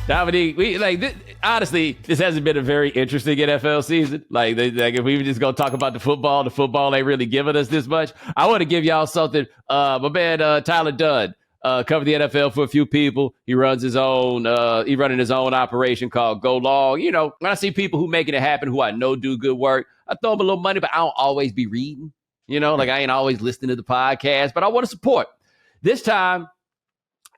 Domonique, we like this, honestly, this hasn't been a very interesting NFL season. Like if we were just gonna talk about the football ain't really giving us this much. I want to give y'all something. My man Tyler Dunne covered the NFL for a few people. He runs his own. He running his own operation called Go Long. You know, when I see people who making it happen, who I know do good work, I throw them a little money, but I don't always be reading. You know, like I ain't always listening to the podcast, but I want to support. This time,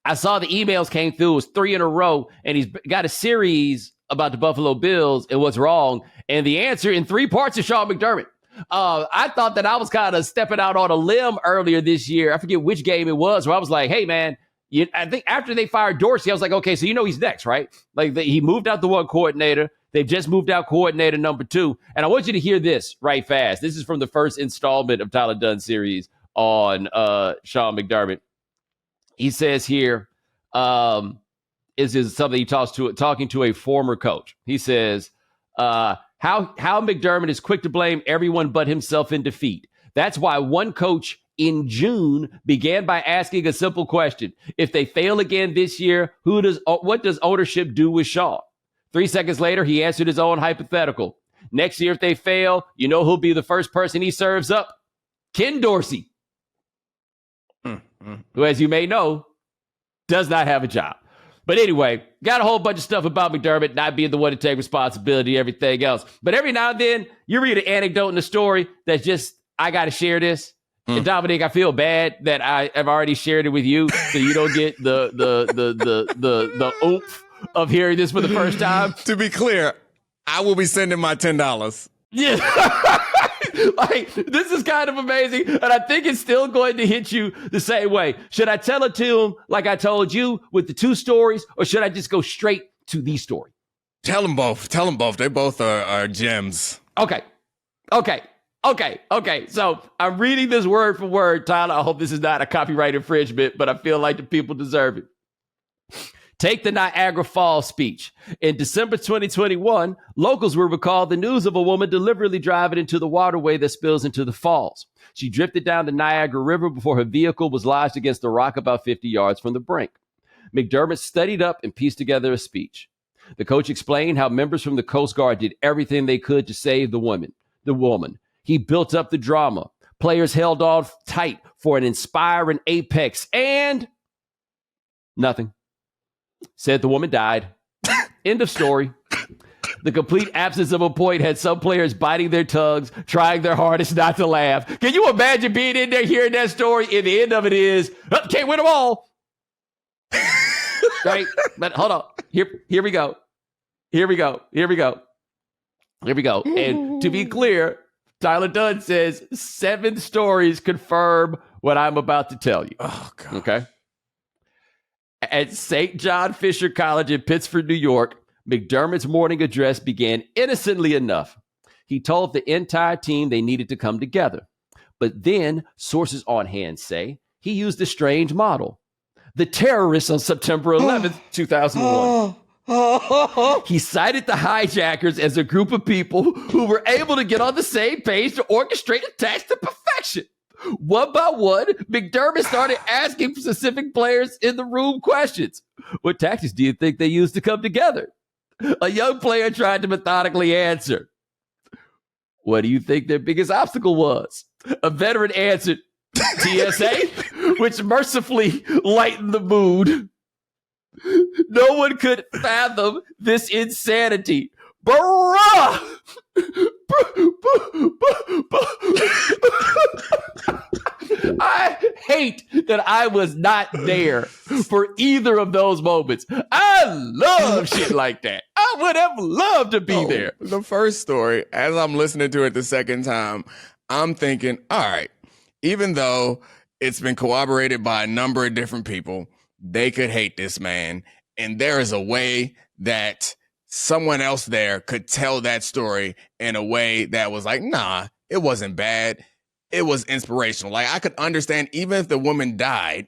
I saw the emails came through. It was 3 in a row, and he's got a series about the Buffalo Bills and what's wrong. And the answer in 3 parts is Sean McDermott. I thought that I was kind of stepping out on a limb earlier this year. I forget which game it was, where I was like, hey, man, I think after they fired Dorsey, I was like, okay, so you know he's next, right? Like he moved out the one coordinator. They've just moved out coordinator number 2. And I want you to hear this right fast. This is from the first installment of Tyler Dunne series on Sean McDermott. He says here, is something he talking to a former coach. He says, how McDermott is quick to blame everyone but himself in defeat. That's why one coach in June began by asking a simple question. If they fail again this year, what does ownership do with Sean? 3 seconds later, he answered his own hypothetical. Next year, if they fail, you know who'll be the first person he serves up? Ken Dorsey, who, as you may know, does not have a job. But anyway, got a whole bunch of stuff about McDermott not being the one to take responsibility, everything else. But every now and then, you read an anecdote in a story that's just, I got to share this. And Domonique, I feel bad that I have already shared it with you, so you don't get the oomph of hearing this for the first time. To be clear, I will be sending my $10. Yeah. Like, this is kind of amazing, and I think it's still going to hit you the same way. Should I tell it to him like I told you with the 2 stories, or should I just go straight to the story? Tell them both. They both are gems. Okay. So I'm reading this word for word, Tyler. I hope this is not a copyright infringement, but I feel like the people deserve it. Take the Niagara Falls speech. In December 2021, locals will recall the news of a woman deliberately driving into the waterway that spills into the falls. She drifted down the Niagara River before her vehicle was lodged against a rock about 50 yards from the brink. McDermott studied up and pieced together a speech. The coach explained how members from the Coast Guard did everything they could to save the woman. He built up the drama. Players held on tight for an inspiring apex, and nothing. Said the woman died. End of story. The complete absence of a point had some players biting their tongues, trying their hardest not to laugh. Can you imagine being in there hearing that story? And the end of it is, can't win them all. Right? But hold on. Here we go. And to be clear, Tyler Dunne says 7 stories confirm what I'm about to tell you. Oh, God. Okay. At St. John Fisher College in Pittsford, New York, McDermott's morning address began innocently enough. He told the entire team they needed to come together. But then, sources on hand say, he used a strange model. The terrorists on September 11th, 2001. He cited the hijackers as a group of people who were able to get on the same page to orchestrate attacks to perfection. One by one, McDermott started asking specific players in the room questions. What tactics do you think they used to come together? A young player tried to methodically answer. What do you think their biggest obstacle was? A veteran answered, TSA, which mercifully lightened the mood. No one could fathom this insanity. Bruh! I hate that I was not there for either of those moments. I love shit like that. I would have loved to be there. The first story, as I'm listening to it the second time, I'm thinking, all right, even though it's been corroborated by a number of different people, they could hate this man. And there is a way that someone else there could tell that story in a way that was like, nah, it wasn't bad. It was inspirational. Like, I could understand, even if the woman died,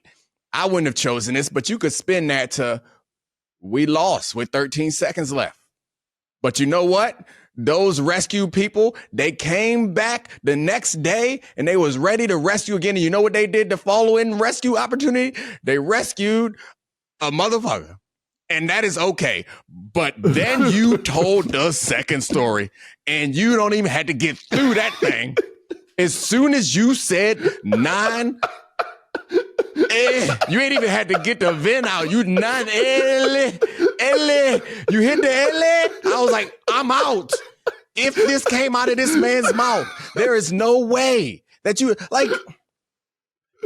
I wouldn't have chosen this, but you could spin that to, we lost with 13 seconds left. But you know what? Those rescue people, they came back the next day and they was ready to rescue again. And you know what they did to follow in rescue opportunity? They rescued a motherfucker. And that is okay. But then you told the second story, and you don't even have to get through that thing. As soon as you said 9, you ain't even had to get the vent out. You 9, you hit the L. I was like, I'm out. If this came out of this man's mouth, there is no way that you, like,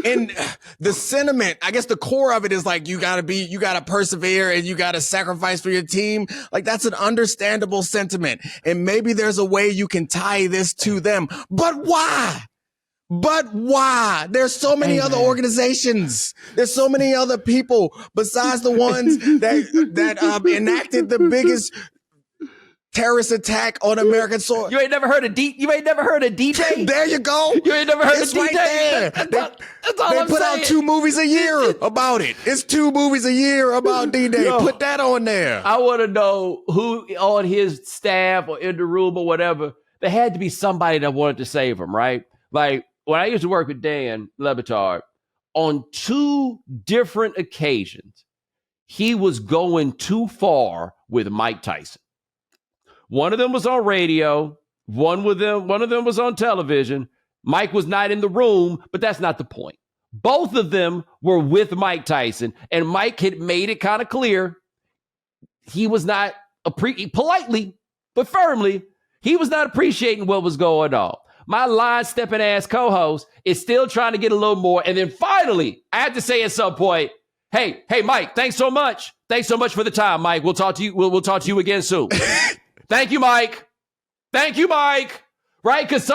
and the sentiment, I guess the core of it is like, you gotta persevere and you gotta sacrifice for your team. Like, that's an understandable sentiment. And maybe there's a way you can tie this to them. But why? There's so many other organizations. There's so many other people besides the ones that enacted the biggest terrorist attack on American soil. You ain't never heard of DJ? There you go. You ain't never heard of DJ? Right there. That's all they I'm put saying. out 2 movies a year about it. It's 2 movies a year about D-Day. Yo, put that on there. I want to know who on his staff or in the room or whatever. There had to be somebody that wanted to save him, right? Like, when I used to work with Dan Le Batard, on 2 different occasions, he was going too far with Mike Tyson. One of them was on radio. One of them was on television. Mike was not in the room, but that's not the point. Both of them were with Mike Tyson, and Mike had made it kind of clear he was not politely, but firmly, he was not appreciating what was going on. My line-stepping ass co-host is still trying to get a little more, and then finally, I had to say at some point, "Hey, Mike, thanks so much. Thanks so much for the time, Mike. We'll talk to you. We'll talk to you again soon." Thank you, Mike. Right? Because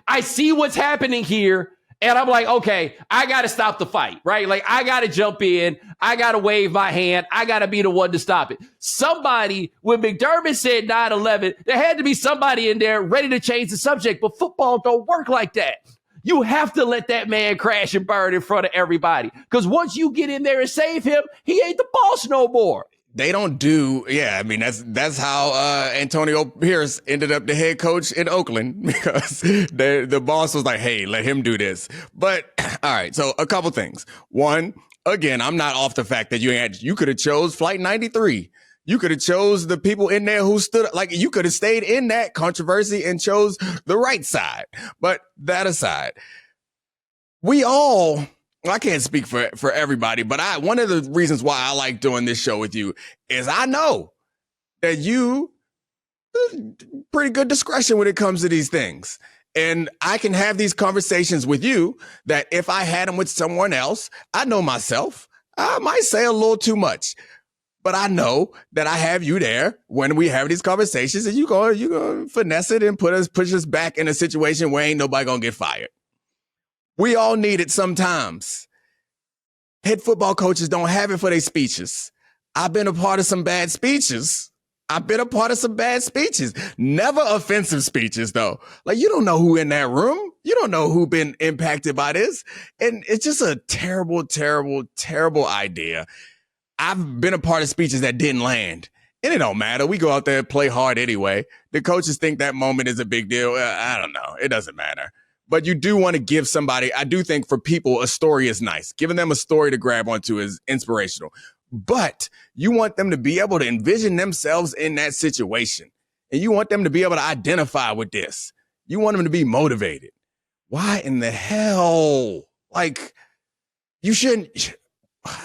I see what's happening here, and I'm like, okay, I got to stop the fight, right? Like, I got to jump in. I got to wave my hand. I got to be the one to stop it. Somebody, when McDermott said 9/11, there had to be somebody in there ready to change the subject, but football don't work like that. You have to let that man crash and burn in front of everybody, because once you get in there and save him, he ain't the boss no more. They don't do, I mean, that's how Antonio Pierce ended up the head coach in Oakland, because the boss was like, hey, let him do this. But, all right, so a couple things. One, again, I'm not off the fact that you could have chose Flight 93. You could have chose the people in there who stood, like, you could have stayed in that controversy and chose the right side. But that aside, I can't speak for everybody, but one of the reasons why I like doing this show with you is I know that you pretty good discretion when it comes to these things. And I can have these conversations with you that if I had them with someone else, I know myself, I might say a little too much. But I know that I have you there when we have these conversations, and you go finesse it and push us back in a situation where ain't nobody gonna get fired. We all need it sometimes. Head football coaches don't have it for their speeches. I've been a part of some bad speeches. Never offensive speeches, though. Like, you don't know who in that room. You don't know who been impacted by this. And it's just a terrible, terrible, terrible idea. I've been a part of speeches that didn't land. And it don't matter. We go out there and play hard anyway. The coaches think that moment is a big deal. I don't know. It doesn't matter. But you do want to give somebody, I do think for people, a story is nice. Giving them a story to grab onto is inspirational. But you want them to be able to envision themselves in that situation. And you want them to be able to identify with this. You want them to be motivated. Why in the hell? Like, you shouldn't,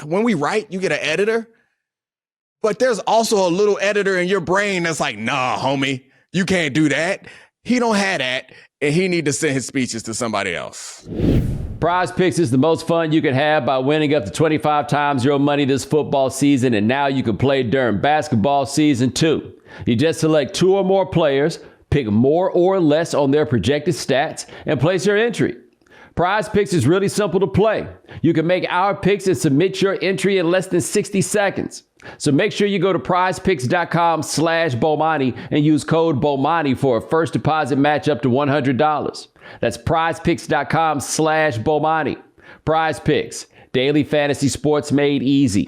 when we write, you get an editor. But there's also a little editor in your brain that's like, nah, homie, you can't do that. He don't have that. And he need to send his speeches to somebody else. Prize Picks is the most fun you can have by winning up to 25 times your money this football season, and now you can play during basketball season too. You just select 2 or more players, pick more or less on their projected stats, and place your entry. Prize Picks is really simple to play. You can make our picks and submit your entry in less than 60 seconds. So make sure you go to prizepicks.com/Bomani and use code Bomani for a first deposit match up to $100. That's prizepicks.com/Bomani. Prize Picks, daily fantasy sports made easy.